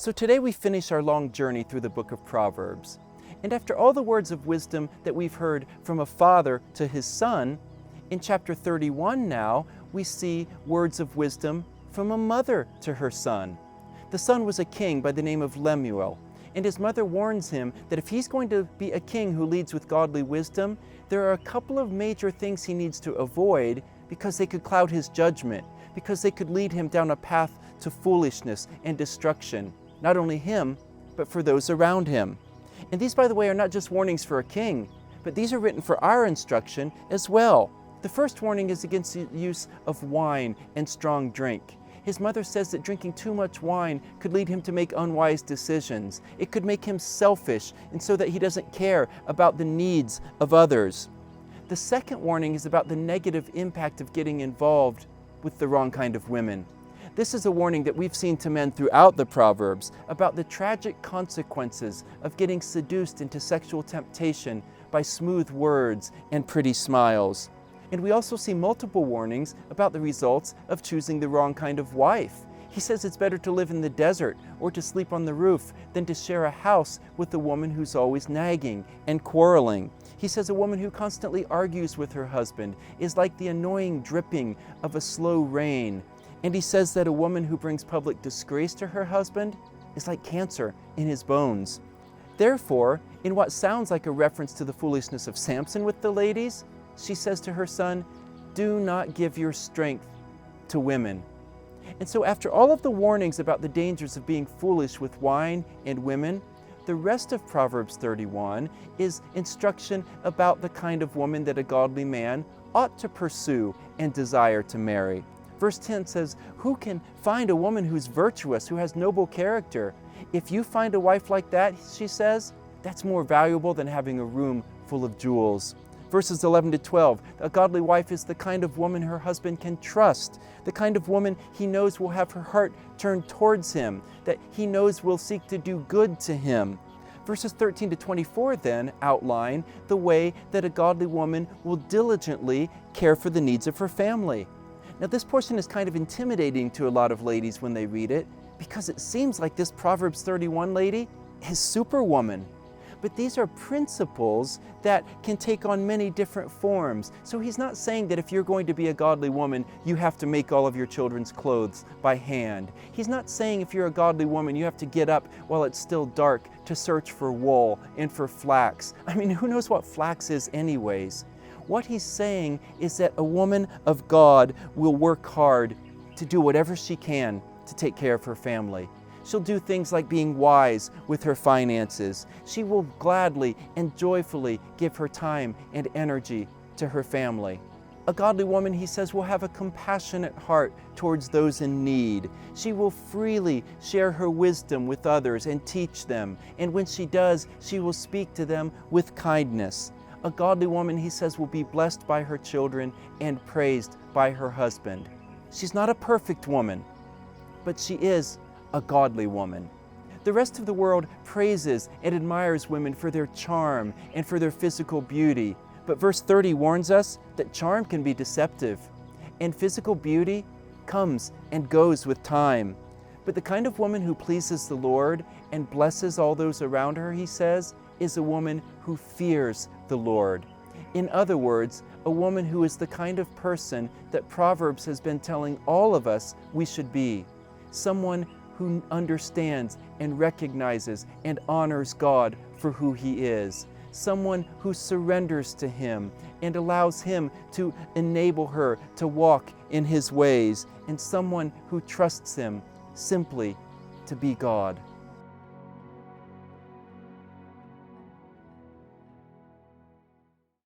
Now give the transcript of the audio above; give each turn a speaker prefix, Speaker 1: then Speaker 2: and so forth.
Speaker 1: So today we finish our long journey through the book of Proverbs. And after all the words of wisdom that we've heard from a father to his son, in chapter 31 now we see words of wisdom from a mother to her son. The son was a king by the name of Lemuel, and his mother warns him that if he's going to be a king who leads with godly wisdom, there are a couple of major things he needs to avoid because they could cloud his judgment, because they could lead him down a path to foolishness and destruction. Not only him, but for those around him. And these, by the way, are not just warnings for a king, but these are written for our instruction as well. The first warning is against the use of wine and strong drink. His mother says that drinking too much wine could lead him to make unwise decisions. It could make him selfish, and so that he doesn't care about the needs of others. The second warning is about the negative impact of getting involved with the wrong kind of women. This is a warning that we've seen to men throughout the Proverbs about the tragic consequences of getting seduced into sexual temptation by smooth words and pretty smiles. And we also see multiple warnings about the results of choosing the wrong kind of wife. He says it's better to live in the desert or to sleep on the roof than to share a house with a woman who's always nagging and quarreling. He says a woman who constantly argues with her husband is like the annoying dripping of a slow rain. And he says that a woman who brings public disgrace to her husband is like cancer in his bones. Therefore, in what sounds like a reference to the foolishness of Samson with the ladies, she says to her son, "Do not give your strength to women." And so after all of the warnings about the dangers of being foolish with wine and women, the rest of Proverbs 31 is instruction about the kind of woman that a godly man ought to pursue and desire to marry. Verse 10 says, "Who can find a woman who's virtuous, who has noble character? If you find a wife like that," she says, "that's more valuable than having a room full of jewels." Verses 11 to 12, a godly wife is the kind of woman her husband can trust, the kind of woman he knows will have her heart turned towards him, that he knows will seek to do good to him. Verses 13 to 24 then outline the way that a godly woman will diligently care for the needs of her family. Now this portion is kind of intimidating to a lot of ladies when they read it, because it seems like this Proverbs 31 lady is superwoman. But these are principles that can take on many different forms. So he's not saying that if you're going to be a godly woman, you have to make all of your children's clothes by hand. He's not saying if you're a godly woman, you have to get up while it's still dark to search for wool and for flax. I mean, who knows what flax is anyways? What he's saying is that a woman of God will work hard to do whatever she can to take care of her family. She'll do things like being wise with her finances. She will gladly and joyfully give her time and energy to her family. A godly woman, he says, will have a compassionate heart towards those in need. She will freely share her wisdom with others and teach them. And when she does, she will speak to them with kindness. A godly woman, he says, will be blessed by her children and praised by her husband. She's not a perfect woman, but she is a godly woman. The rest of the world praises and admires women for their charm and for their physical beauty. But verse 30 warns us that charm can be deceptive, and physical beauty comes and goes with time. But the kind of woman who pleases the Lord and blesses all those around her, he says, is a woman who fears the Lord. In other words, a woman who is the kind of person that Proverbs has been telling all of us we should be. Someone who understands and recognizes and honors God for who He is. Someone who surrenders to Him and allows Him to enable her to walk in His ways, and someone who trusts Him simply to be God.